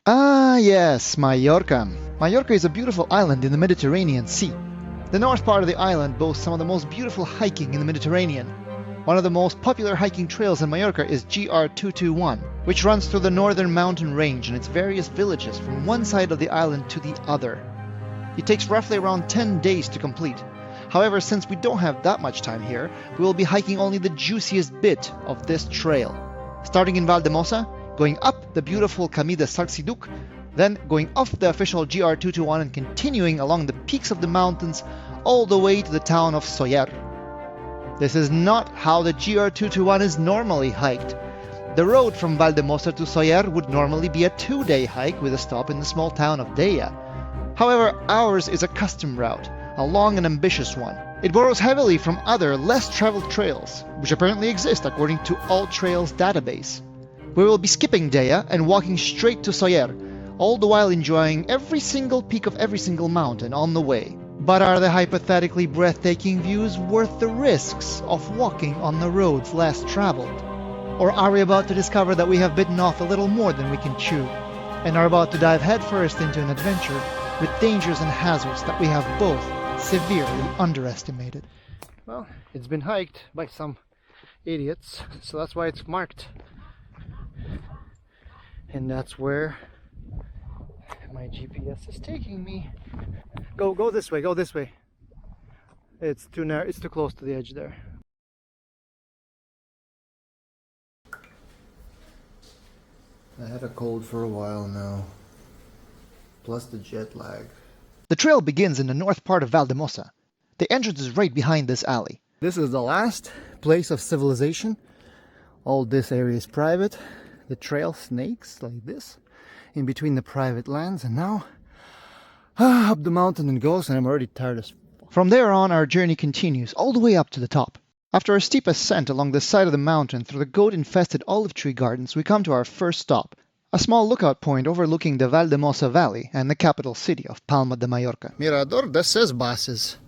Ah, yes, Mallorca. Mallorca is a beautiful island in the Mediterranean Sea. The north part of the island boasts some of the most beautiful hiking in the Mediterranean. One of the most popular hiking trails in Mallorca is GR221, which runs through the northern mountain range and its various villages from one side of the island to the other. It takes roughly around 10 days to complete. However, since we don't have that much time here, we will be hiking only the juiciest bit of this trail. Starting in Valldemossa, going up the beautiful Camí de S'Arxiduc, then going off the official GR221 and continuing along the peaks of the mountains all the way to the town of Sóller. This is not how the GR221 is normally hiked. The road from Valldemossa to Sóller would normally be a 2-day hike with a stop in the small town of Deia. However, ours is a custom route, a long and ambitious one. It borrows heavily from other, less traveled trails, which apparently exist according to AllTrails database. We will be skipping Deia and walking straight to Sóller, all the while enjoying every single peak of every single mountain on the way. But are the hypothetically breathtaking views worth the risks of walking on the roads less traveled? Or are we about to discover that we have bitten off a little more than we can chew, and are about to dive headfirst into an adventure with dangers and hazards that we have both severely underestimated? Well, it's been hiked by some idiots, so that's why it's marked. And that's where my GPS is taking me. Go this way, go this way. It's too narrow, it's too close to the edge there. I had a cold for a while now, plus the jet lag. The trail begins in the north part of Valldemossa. The entrance is right behind this alley. This is the last place of civilization. All this area is private. The trail snakes like this in between the private lands, and now up the mountain it goes, and I'm already tired as fuck. From there on, our journey continues all the way up to the top. After a steep ascent along the side of the mountain through the goat-infested olive tree gardens, we come to our first stop, a small lookout point overlooking the Valldemossa Valley and the capital city of Palma de Mallorca. Mirador de ses Bases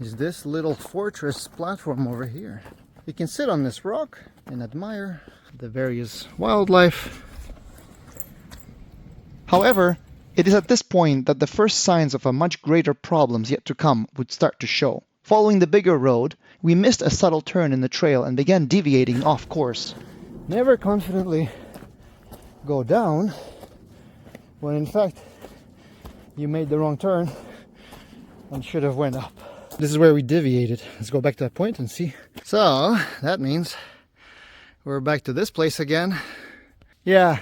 is this little fortress platform over here. You can sit on this rock and admire the various wildlife. However, it is at this point that the first signs of a much greater problems yet to come would start to show. Following the bigger road, we missed a subtle turn in the trail and began deviating off course. Never confidently go down when in fact you made the wrong turn and should have went up. This is where we deviated. Let's go back to that point and see. So that means we're back to this place again. Yeah,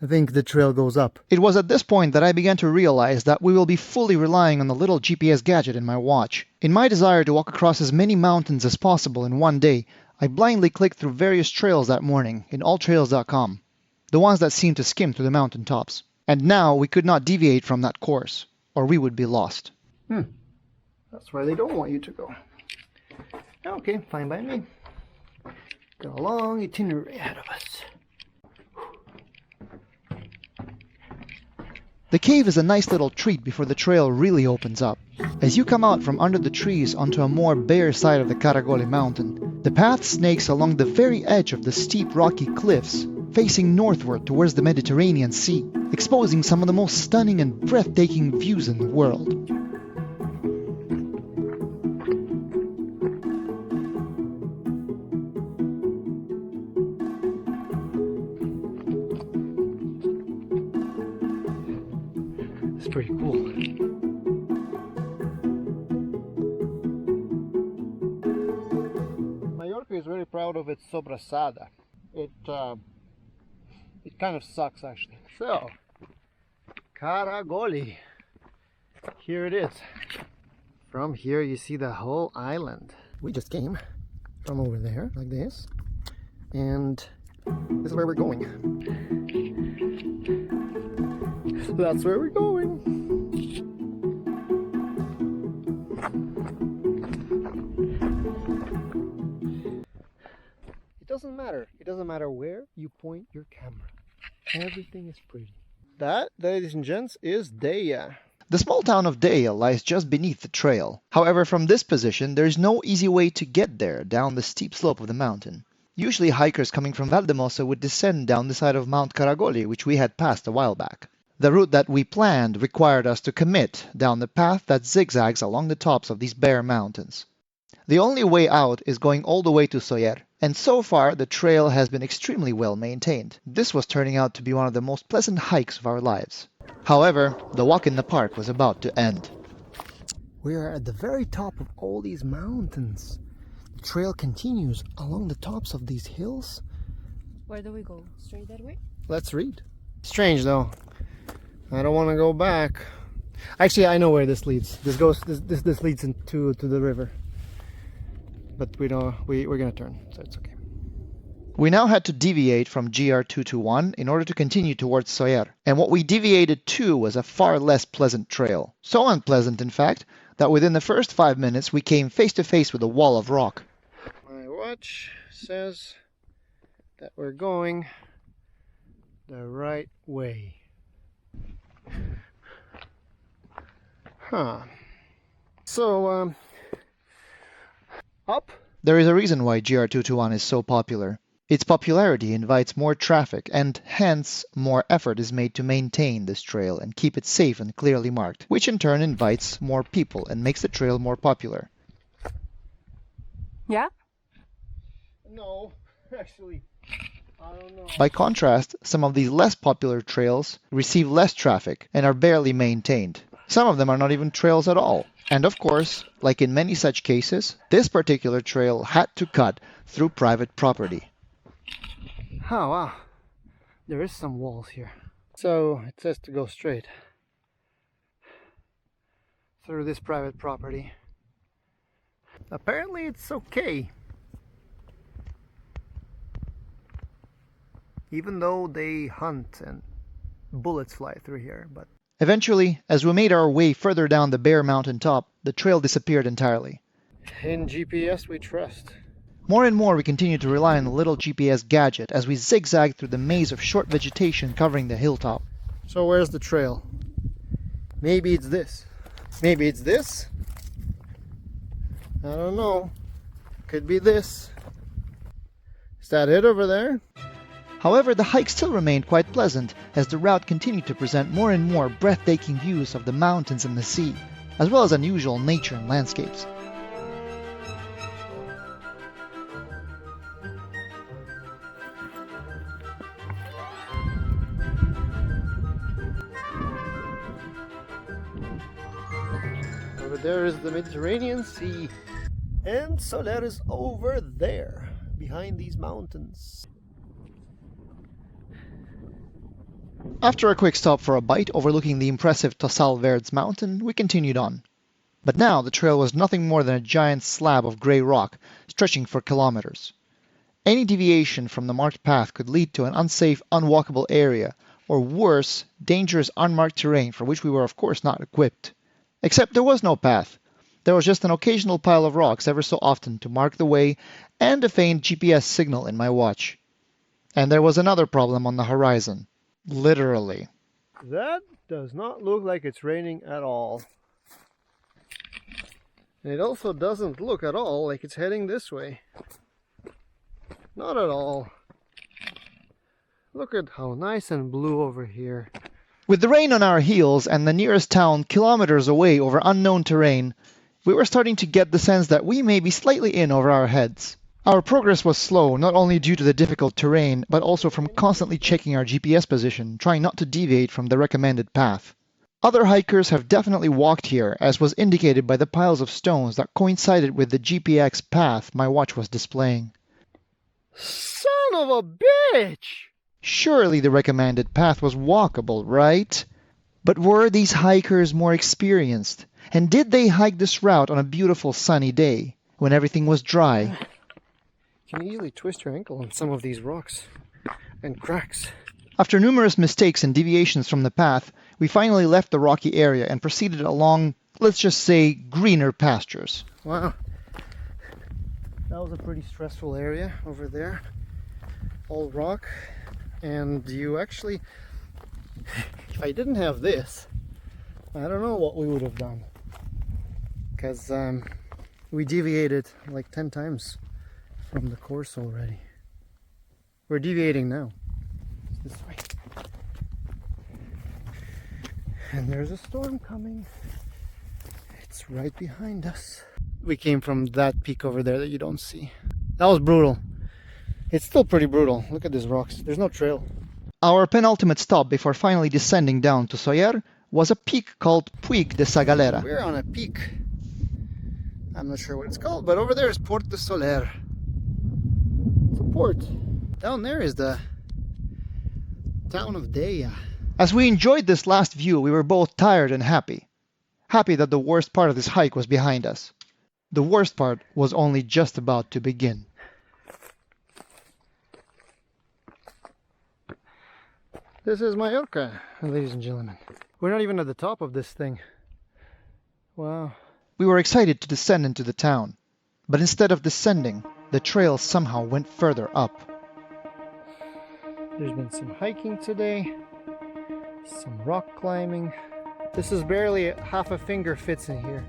I think the trail goes up. It was at this point that I began to realize that we will be fully relying on the little GPS gadget in my watch. In my desire to walk across as many mountains as possible in one day, I blindly clicked through various trails that morning in AllTrails.com, the ones that seemed to skim through the mountain tops. And now we could not deviate from that course, or we would be lost. That's where they don't want you to go. Okay, fine by me. Got a long itinerary ahead of us. The cave is a nice little treat before the trail really opens up. As you come out from under the trees onto a more bare side of the Caragole mountain, the path snakes along the very edge of the steep rocky cliffs, facing northward towards the Mediterranean Sea, exposing some of the most stunning and breathtaking views in the world. It's pretty cool. Mallorca is very proud of its sobrasada. It kind of sucks actually. So, Caragole. Here it is. From here you see the whole island. We just came from over there like this, and this is where we're going. That's where we're going. It doesn't matter. It doesn't matter where you point your camera. Everything is pretty. That, ladies and gents, is Deia. The small town of Deia lies just beneath the trail. However, from this position, there is no easy way to get there down the steep slope of the mountain. Usually hikers coming from Valldemossa would descend down the side of Mount Caragole, which we had passed a while back. The route that we planned required us to commit down the path that zigzags along the tops of these bare mountains. The only way out is going all the way to Soller, and so far the trail has been extremely well maintained. This was turning out to be one of the most pleasant hikes of our lives. However, the walk in the park was about to end. We are at the very top of all these mountains. The trail continues along the tops of these hills. Where do we go? Straight that way? Let's read. Strange though. I don't want to go back. Actually, I know where this leads. This leads into the river. But we're gonna turn, so it's okay. We now had to deviate from GR221 in order to continue towards Soller, and what we deviated to was a far less pleasant trail. So unpleasant, in fact, that within the first 5 minutes we came face to face with a wall of rock. My watch says that we're going the right way. Huh. So, up? There is a reason why GR221 is so popular. Its popularity invites more traffic, and hence more effort is made to maintain this trail and keep it safe and clearly marked, which in turn invites more people and makes the trail more popular. Yeah? No, actually, I don't know. By contrast, some of these less popular trails receive less traffic and are barely maintained. Some of them are not even trails at all. And of course, like in many such cases, this particular trail had to cut through private property. Oh wow, there is some walls here. So it says to go straight through this private property. Apparently it's okay. Even though they hunt and bullets fly through here, but Eventually, as we made our way further down the bare mountain top, the trail disappeared entirely. in GPS we trust. More and more we continued to rely on the little GPS gadget as we zigzagged through the maze of short vegetation covering the hilltop. So where's the trail? Maybe it's this. Maybe it's this? I don't know. Could be this. Is that it over there? However, the hike still remained quite pleasant as the route continued to present more and more breathtaking views of the mountains and the sea, as well as unusual nature and landscapes. Over there is the Mediterranean Sea. And Soler is over there, behind these mountains. After a quick stop for a bite overlooking the impressive Tossal Verdes mountain, we continued on. But now the trail was nothing more than a giant slab of grey rock stretching for kilometers. Any deviation from the marked path could lead to an unsafe, unwalkable area, or worse, dangerous unmarked terrain for which we were of course not equipped. Except there was no path. There was just an occasional pile of rocks ever so often to mark the way and a faint GPS signal in my watch. And there was another problem on the horizon. Literally. That does not look like it's raining at all. And it also doesn't look at all like it's heading this way. Not at all. Look at how nice and blue over here. With the rain on our heels and the nearest town kilometers away over unknown terrain, we were starting to get the sense that we may be slightly in over our heads. Our progress was slow, not only due to the difficult terrain, but also from constantly checking our GPS position, trying not to deviate from the recommended path. Other hikers have definitely walked here, as was indicated by the piles of stones that coincided with the GPX path my watch was displaying. Son of a bitch! Surely the recommended path was walkable, right? But were these hikers more experienced? And did they hike this route on a beautiful sunny day, when everything was dry? You can easily twist your ankle on some of these rocks and cracks. After numerous mistakes and deviations from the path, we finally left the rocky area and proceeded along, let's just say, greener pastures. Wow. That was a pretty stressful area over there. All rock. And you actually, if I didn't have this, I don't know what we would have done. Because we deviated like 10 times from the course already. We're deviating now. It's this way. And there's a storm coming. It's right behind us. We came from that peak over there that you don't see. That was brutal. It's still pretty brutal. Look at these rocks. There's no trail. Our penultimate stop before finally descending down to Soller was a peak called Puig de sa Galera. We're on a peak. I'm not sure what it's called, but over there is Port de Soler. It's a port. Down there is the town of Deia. As we enjoyed this last view, we were both tired and happy. Happy that the worst part of this hike was behind us. The worst part was only just about to begin. This is Mallorca, ladies and gentlemen. We're not even at the top of this thing. Wow. We were excited to descend into the town, but instead of descending, the trail somehow went further up. There's been some hiking today, some rock climbing. This is barely half a finger fits in here.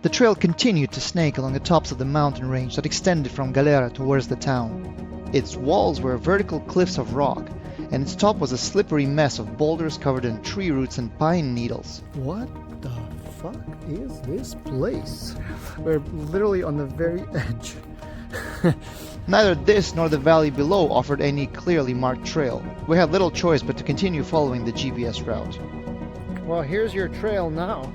The trail continued to snake along the tops of the mountain range that extended from Galera towards the town. Its walls were vertical cliffs of rock, and its top was a slippery mess of boulders covered in tree roots and pine needles. What the fuck is this place? We're literally on the very edge. Neither this nor the valley below offered any clearly marked trail. We had little choice but to continue following the GPS route. Well, here's your trail now.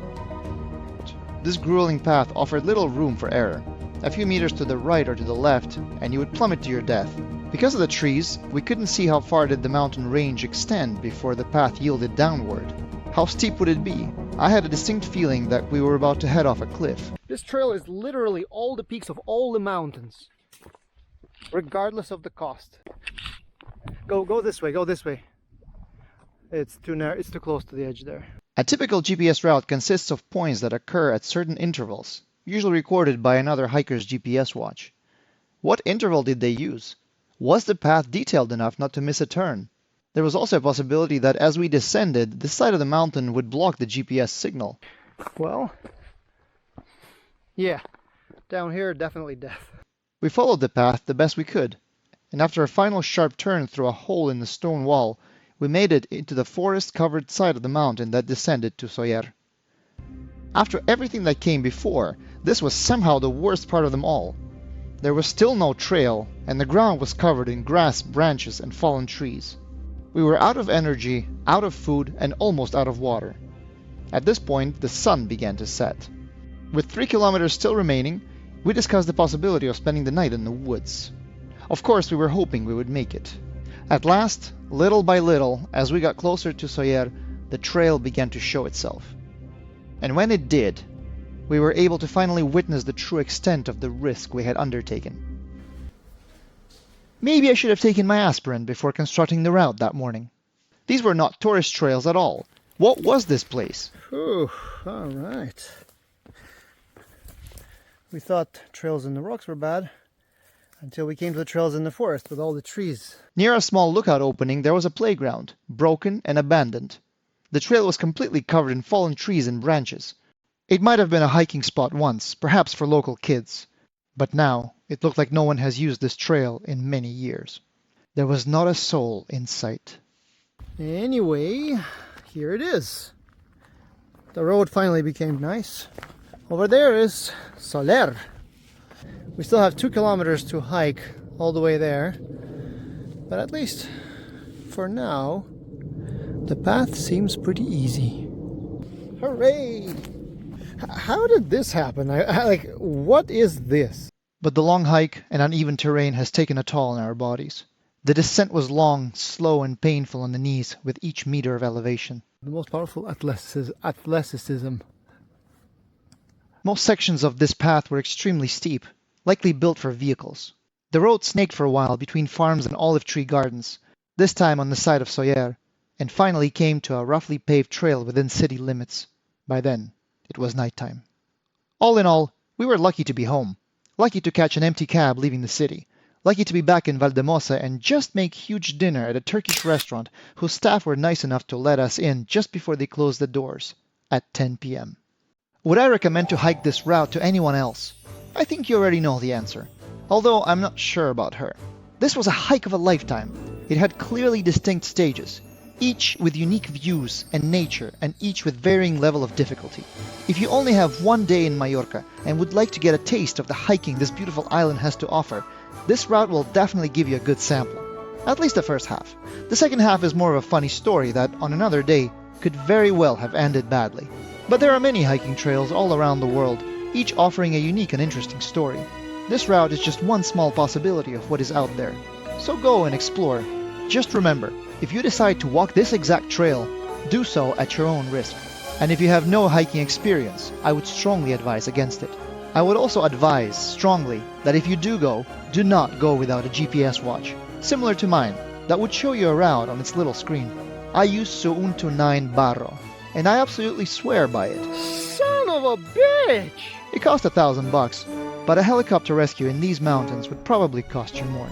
This grueling path offered little room for error. A few meters to the right or to the left, and you would plummet to your death. Because of the trees, we couldn't see how far did the mountain range extend before the path yielded downward. How steep would it be? I had a distinct feeling that we were about to head off a cliff. This trail is literally all the peaks of all the mountains, regardless of the cost. Go this way, go this way. It's too narrow, it's too close to the edge there. A typical GPS route consists of points that occur at certain intervals, usually recorded by another hiker's GPS watch. What interval did they use? Was the path detailed enough not to miss a turn? There was also a possibility that as we descended, the side of the mountain would block the GPS signal. Well, yeah, down here definitely death. We followed the path the best we could, and after a final sharp turn through a hole in the stone wall, we made it into the forest-covered side of the mountain that descended to Soller. After everything that came before, this was somehow the worst part of them all. There was still no trail, and the ground was covered in grass, branches, and fallen trees. We were out of energy, out of food, and almost out of water. At this point, the sun began to set. With 3 kilometers still remaining, we discussed the possibility of spending the night in the woods. Of course, we were hoping we would make it. At last, little by little, as we got closer to Soller, the trail began to show itself. And when it did, we were able to finally witness the true extent of the risk we had undertaken. Maybe I should have taken my aspirin before constructing the route that morning. These were not tourist trails at all. What was this place? Whew, all right. We thought trails in the rocks were bad, until we came to the trails in the forest with all the trees. Near a small lookout opening there was a playground, broken and abandoned. The trail was completely covered in fallen trees and branches. It might have been a hiking spot once, perhaps for local kids. But now, it looked like no one has used this trail in many years. There was not a soul in sight. Anyway, here it is. The road finally became nice. Over there is Soller. We still have 2 kilometers to hike all the way there, but at least for now, the path seems pretty easy. Hooray! How did this happen? Like, what is this? But the long hike and uneven terrain has taken a toll on our bodies. The descent was long, slow, and painful on the knees with each meter of elevation. The most powerful athleticism. Most sections of this path were extremely steep, likely built for vehicles. The road snaked for a while between farms and olive tree gardens, this time on the side of Soller, and finally came to a roughly paved trail within city limits. By then, it was nighttime. All in all, we were lucky to be home, lucky to catch an empty cab leaving the city, lucky to be back in Valldemossa and just make huge dinner at a Turkish restaurant whose staff were nice enough to let us in just before they closed the doors, at 10 p.m. Would I recommend to hike this route to anyone else? I think you already know the answer, although I'm not sure about her. This was a hike of a lifetime. It had clearly distinct stages, each with unique views and nature, and each with varying level of difficulty. If you only have one day in Mallorca and would like to get a taste of the hiking this beautiful island has to offer, this route will definitely give you a good sample. At least the first half. The second half is more of a funny story that, on another day, could very well have ended badly. But there are many hiking trails all around the world, each offering a unique and interesting story. This route is just one small possibility of what is out there. So go and explore. Just remember, if you decide to walk this exact trail, do so at your own risk. And if you have no hiking experience, I would strongly advise against it. I would also advise strongly that if you do not go without a GPS watch, similar to mine, that would show you around on its little screen. I use Suunto 9 Barro, and I absolutely swear by it. Son of a bitch! It cost $1,000, but a helicopter rescue in these mountains would probably cost you more.